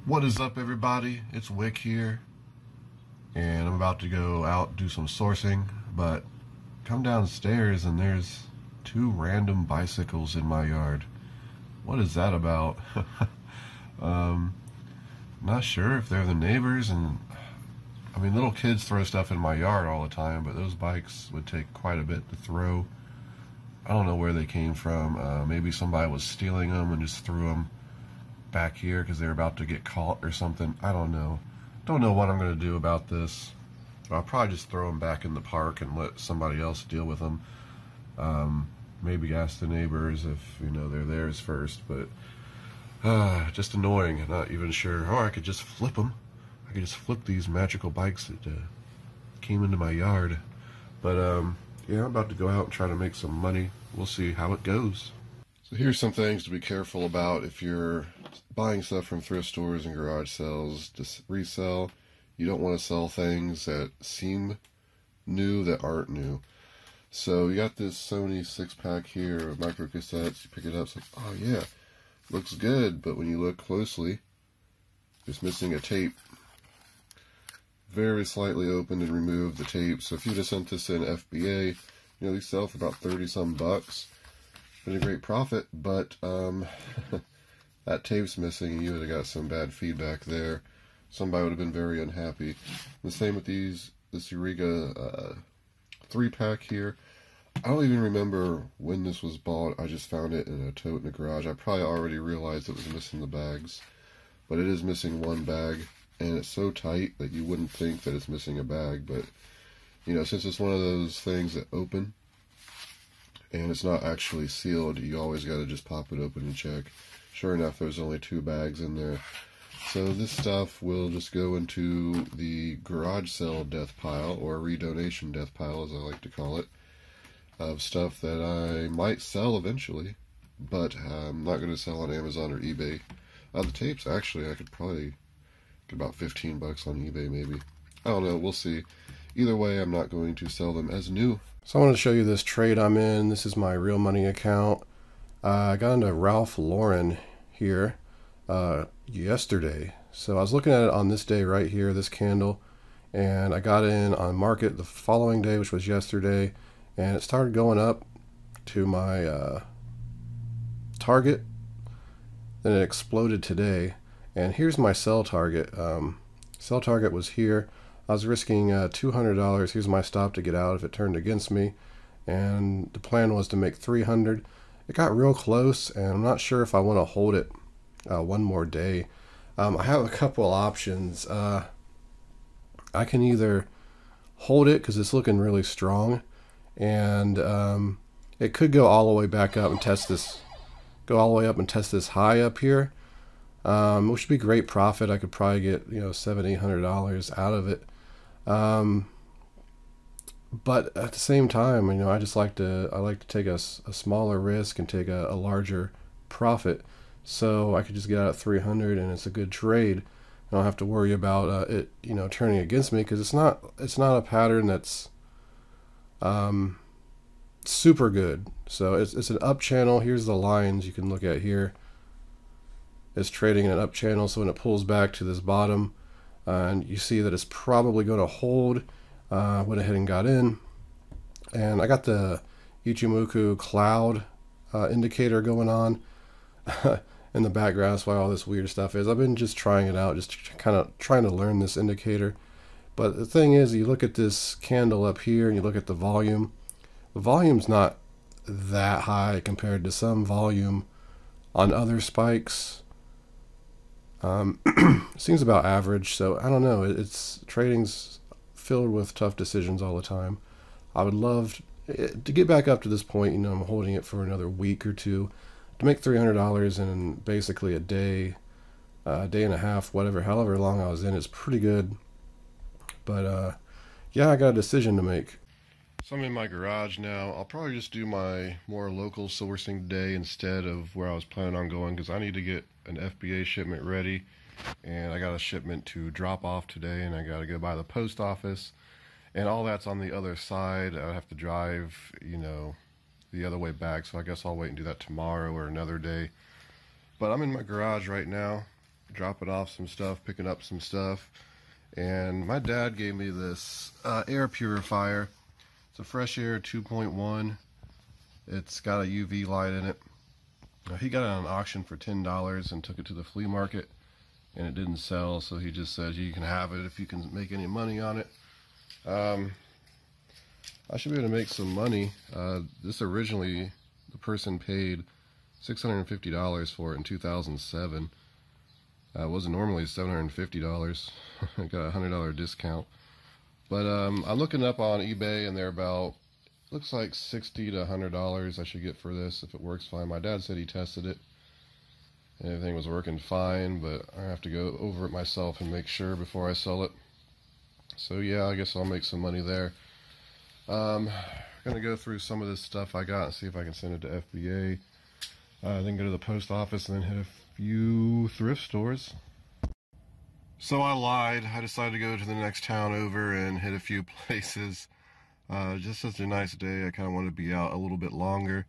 What is up, everybody? It's Wick here, and I'm about to go out do some sourcing, but come downstairs and there's two random bicycles in my yard. What is that about? Not sure if they're the neighbors, and I mean, little kids throw stuff in my yard all the time, but those bikes would take quite a bit to throw. I don't know where they came from. Maybe somebody was stealing them and just threw them back here because they're about to get caught or something. I don't know. Don't know what I'm going to do about this. I'll probably just throw them back in the park and let somebody else deal with them. Maybe ask the neighbors if, you know, they're theirs first, but just annoying. I'm not even sure. Or I could just flip them. I could just flip these magical bikes that came into my yard. But yeah, I'm about to go out and try to make some money. We'll see how it goes. So here's some things to be careful about if you're buying stuff from thrift stores and garage sales to resell. You don't want to sell things that seem new that aren't new. So you got this Sony 6-pack here of micro cassettes. You pick it up, it's like, oh yeah, looks good. But when you look closely, it's missing a tape. Very slightly opened and removed the tape. So if you'd have sent this in FBA, you know, these sell for about 30-some bucks. Been a great profit, but that tape's missing and you would have got some bad feedback there. Somebody would have been very unhappy. The same with this Eureka 3-pack here. I don't even remember when this was bought. I just found it in a tote in the garage. I probably already realized it was missing the bags, but it is missing one bag, and it's so tight that you wouldn't think that it's missing a bag. But you know, since it's one of those things that open and it's not actually sealed, you always got to just pop it open and check. Sure enough, there's only 2 bags in there. So this stuff will just go into the garage sale death pile, or redonation death pile as I like to call it, of stuff that I might sell eventually, but I'm not going to sell on Amazon or eBay. The tapes, actually, I could probably get about 15 bucks on eBay maybe. I don't know, we'll see. Either way, I'm not going to sell them as new. So I want to show you this trade I'm in. This is my real money account. I got into Ralph Lauren here yesterday. So I was looking at it on this day right here, this candle, and I got in on market the following day, which was yesterday, and it started going up to my target. Then it exploded today, and here's my sell target. Sell target was here. I was risking $200. Here's my stop to get out if it turned against me, and the plan was to make $300. It got real close, and I'm not sure if I want to hold it one more day. I have a couple options. I can either hold it because it's looking really strong, and it could go all the way back up and test this. Go all the way up and test this high up here, which would be great profit. I could probably get, you know, $700-800 out of it. But at the same time, you know, I like to take a smaller risk and take a larger profit, so I could just get out at 300 and it's a good trade. I don't have to worry about it, you know, turning against me, because it's not a pattern that's super good. So it's an up channel. Here's the lines you can look at here. It's trading in an up channel, so when it pulls back to this bottom, and you see that it's probably going to hold. Went ahead and got in, and I got the Ichimoku cloud indicator going on in the background. That's why all this weird stuff is. I've been just trying it out, just kind of trying to learn this indicator. But the thing is, you look at this candle up here and you look at the volume. The volume's not that high compared to some volume on other spikes. Seems about average, so I don't know. It's trading's filled with tough decisions all the time. I would love to get back up to this point. You know, I'm holding it for another week or two to make $300 in basically a day and a half, however long I was in. It's pretty good, but yeah, I got a decision to make. So I'm in my garage now. I'll probably just do my more local sourcing today instead of where I was planning on going, because I need to get an FBA shipment ready, and I got a shipment to drop off today, and I got to go by the post office, and all that's on the other side. I have to drive, you know, the other way back, so I guess I'll wait and do that tomorrow or another day. But I'm in my garage right now, dropping off some stuff, picking up some stuff, and my dad gave me this air purifier. It's a Fresh Air 2.1. It's got a UV light in it. He got it on auction for $10 and took it to the flea market, and it didn't sell, so he just said you can have it if you can make any money on it. I should be able to make some money. This originally, the person paid $650 for it in 2007. It wasn't normally $750. I got a $100 discount. But I'm looking up on eBay, and they're about, looks like $60 to $100 I should get for this if it works fine. My dad said he tested it and everything was working fine, but I have to go over it myself and make sure before I sell it. So yeah, I guess I'll make some money there. I'm gonna go through some of this stuff I got and see if I can send it to FBA. Then go to the post office and then hit a few thrift stores. So I lied. I decided to go to the next town over and hit a few places. Just such a nice day. I kind of wanted to be out a little bit longer.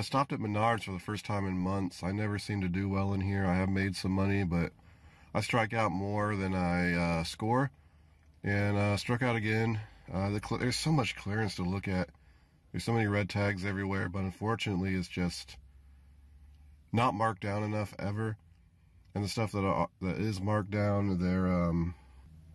Stopped at Menards for the first time in months. I never seem to do well in here. I have made some money, but I strike out more than I score. And struck out again. There's so much clearance to look at. There's so many red tags everywhere, but unfortunately it's just not marked down enough ever. And the stuff that is marked down, they're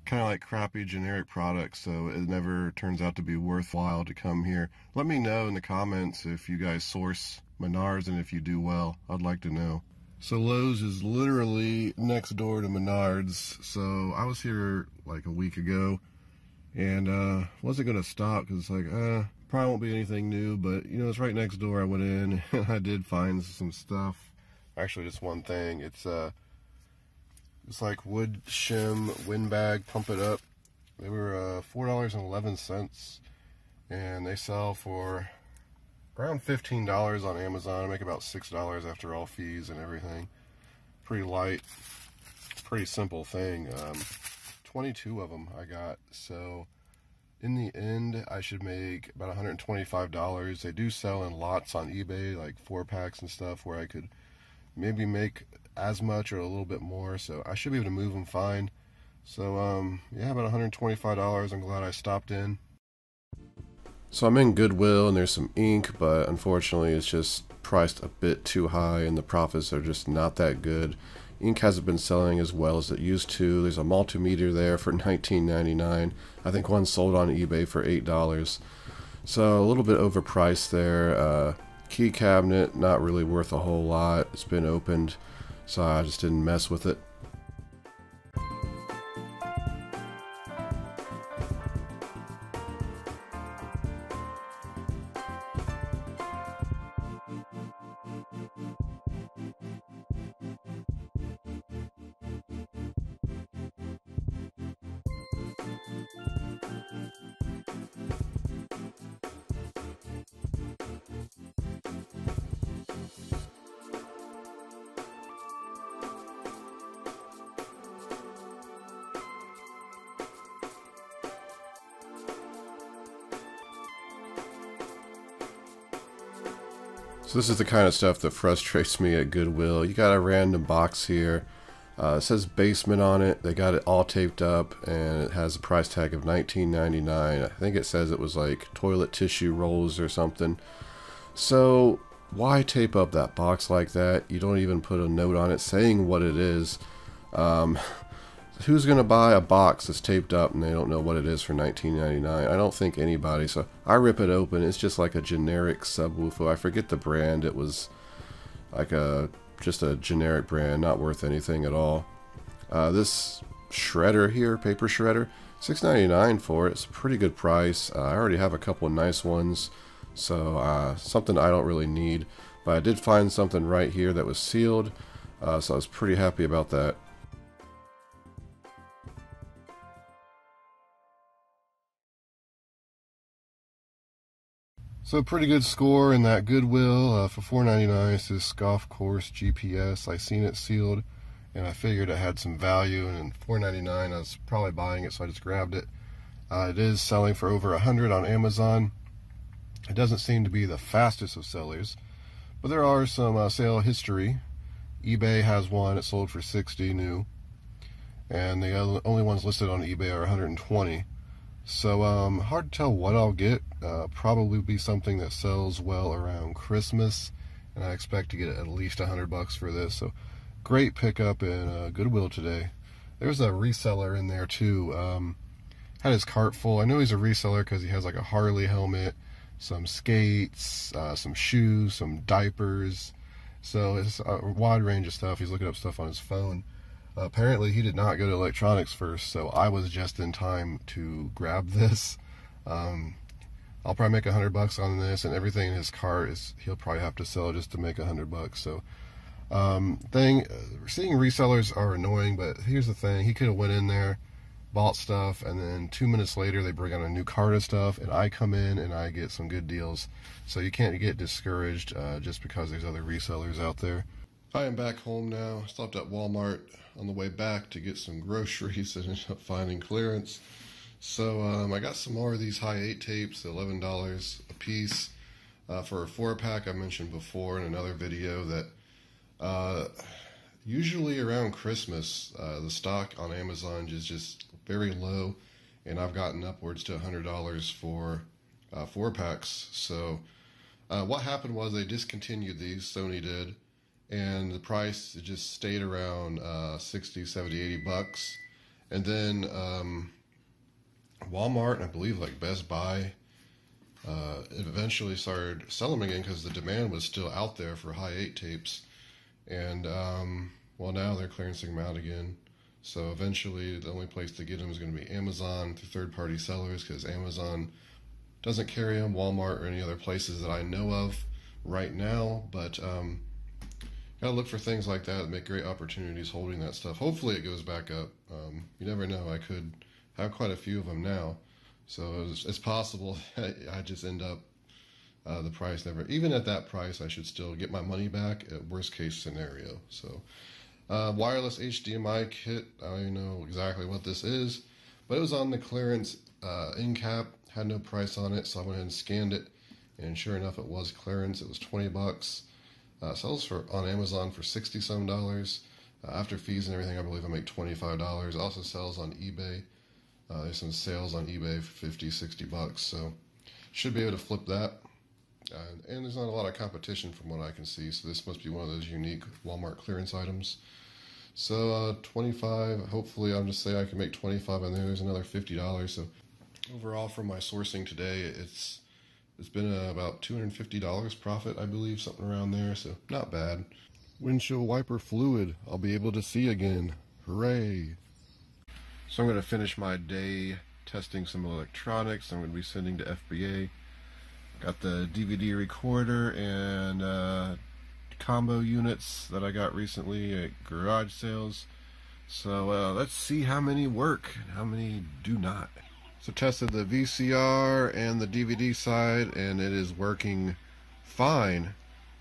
kind of like crappy generic products, so it never turns out to be worthwhile to come here. Let me know in the comments if you guys source Menards, and if you do well, I'd like to know. So Lowe's is literally next door to Menards, so I was here like a week ago, and wasn't going to stop because it's like, probably won't be anything new, but you know, it's right next door. I went in and I did find some stuff. Actually, just one thing. It's like wood shim windbag, pump it up. They were $4.11, and they sell for around $15 on Amazon. I make about $6 after all fees and everything. Pretty light, pretty simple thing. 22 of them I got, so in the end I should make about $125. They do sell in lots on eBay, like 4-packs and stuff, where I could maybe make as much or a little bit more, so I should be able to move them fine. So yeah, about $125. I'm glad I stopped in. So I'm in Goodwill and there's some ink, but unfortunately it's just priced a bit too high and the profits are just not that good. Ink hasn't been selling as well as it used to. There's a multimeter there for $19.99. I think one sold on eBay for $8. So a little bit overpriced there. Key cabinet, not really worth a whole lot. It's been opened, so I just didn't mess with it. So this is the kind of stuff that frustrates me at Goodwill. You got a random box here. It says basement on it. They got it all taped up and it has a price tag of $19.99. I think it says it was like toilet tissue rolls or something. So why tape up that box like that? You don't even put a note on it saying what it is. Who's going to buy a box that's taped up and they don't know what it is for $19.99? I don't think anybody. So I rip it open. It's just like a generic subwoofer. I forget the brand. It was like just a generic brand, not worth anything at all. This shredder here, paper shredder, $6.99 for it. It's a pretty good price. I already have a couple of nice ones, so something I don't really need. But I did find something right here that was sealed, so I was pretty happy about that. So pretty good score in that Goodwill for $4.99. It's this Golf Course GPS. I seen it sealed and I figured it had some value, and $4.99 I was probably buying it, so I just grabbed it. It is selling for over $100 on Amazon. It doesn't seem to be the fastest of sellers, but there are some sale history. eBay has one. It sold for 60 new, and the only ones listed on eBay are 120. So hard to tell what I'll get. Probably be something that sells well around Christmas, and I expect to get at least $100 for this. So great pickup in Goodwill today. There's a reseller in there too. Had his cart full. I know he's a reseller because he has like a Harley helmet, some skates, some shoes, some diapers. So it's a wide range of stuff. He's looking up stuff on his phone. Apparently he did not go to electronics first, so I was just in time to grab this. I'll probably make $100 on this, and everything in his cart is he'll probably have to sell just to make $100. So seeing resellers are annoying, but here's the thing: he could have went in there, bought stuff, and then 2 minutes later they bring out a new cart of stuff, and I come in and I get some good deals. So you can't get discouraged just because there's other resellers out there. I am back home now. Stopped at Walmart on the way back to get some groceries and ended up finding clearance. So I got some more of these high 8 tapes, $11 a piece for a 4-pack. I mentioned before in another video that usually around Christmas the stock on Amazon is just very low, and I've gotten upwards to $100 for 4-packs. So what happened was they discontinued these, Sony did, and the price just stayed around 60, 70, 80 bucks. And then Walmart and I believe like Best Buy eventually started selling them again because the demand was still out there for high 8 tapes. And well, now they're clearancing them out again. So eventually the only place to get them is going to be Amazon through third-party sellers, because Amazon doesn't carry them, Walmart or any other places that I know of right now. But gotta look for things like that make great opportunities holding that stuff. Hopefully it goes back up. You never know. I could have quite a few of them now, so it's possible that I just end up the price never, even at that price, I should still get my money back at worst case scenario. So wireless HDMI kit, I don't even know exactly what this is, but it was on the clearance end cap, had no price on it, so I went ahead and scanned it, and sure enough it was clearance. It was 20 bucks. Sells on Amazon for $60 some. After fees and everything, I believe I make $25. It also sells on eBay. There's some sales on eBay for 50, 60 bucks. So should be able to flip that. And there's not a lot of competition from what I can see. So this must be one of those unique Walmart clearance items. So 25. Hopefully, I'll just say I can make 25 on there. There's another $50. So overall, from my sourcing today, it's been about $250 profit, I believe, something around there, so not bad. Windshield wiper fluid, I'll be able to see again. Hooray! So I'm going to finish my day testing some electronics. I'm going to be sending to FBA. Got the DVD recorder and combo units that I got recently at garage sales. So let's see how many work and how many do not. So tested the VCR and the DVD side, and it is working fine.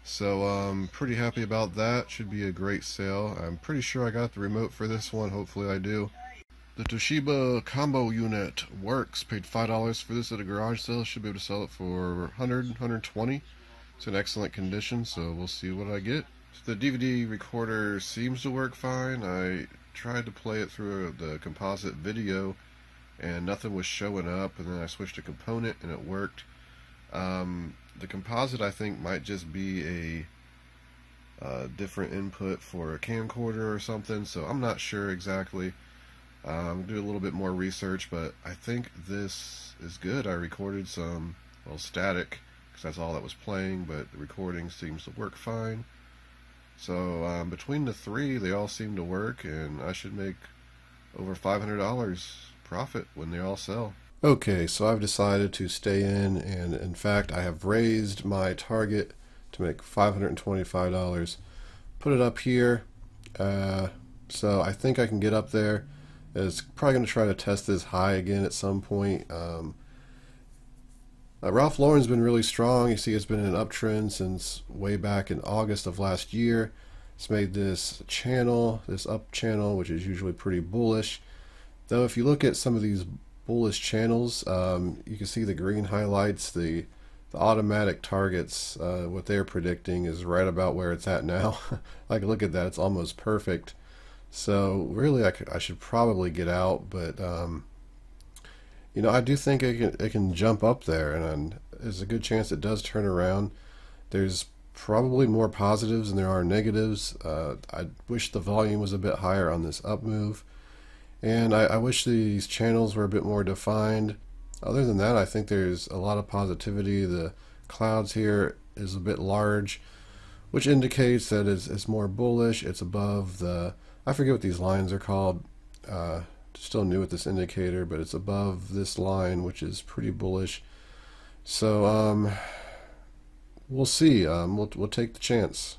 So I'm pretty happy about that. Should be a great sale. I'm pretty sure I got the remote for this one. Hopefully I do. The Toshiba combo unit works. Paid $5 for this at a garage sale. Should be able to sell it for $100, $120. It's in excellent condition, so we'll see what I get. So the DVD recorder seems to work fine. I tried to play it through the composite video, and nothing was showing up, and then I switched a component and it worked. The composite, I think, might just be a different input for a camcorder or something, so I'm not sure exactly. I'm gonna do a little bit more research, but I think this is good. I recorded some, well, static, because that's all that was playing, but the recording seems to work fine. So between the three, they all seem to work, and I should make over $500 profit when they all sell. Okay, so I've decided to stay in fact I have raised my target to make $525. Put it up here, so I think I can get up there. It's probably going to try to test this high again at some point. Ralph Lauren's been really strong. You see it's been in an uptrend since way back in August of last year. It's made this channel, this up channel, which is usually pretty bullish. Though if you look at some of these bullish channels, you can see the green highlights the the automatic targets, what they're predicting is right about where it's at now. Like, look at that, it's almost perfect. So really, I should probably get out, but I do think it can jump up there, and there's a good chance it does turn around. There's probably more positives than there are negatives. I wish the volume was a bit higher on this up move, and I wish these channels were a bit more defined. Other than that, I think there's a lot of positivity. The clouds here is a bit large, which indicates that it's more bullish. It's above I forget what these lines are called. Still new with this indicator, but it's above this line, which is pretty bullish. So we'll see. We'll take the chance.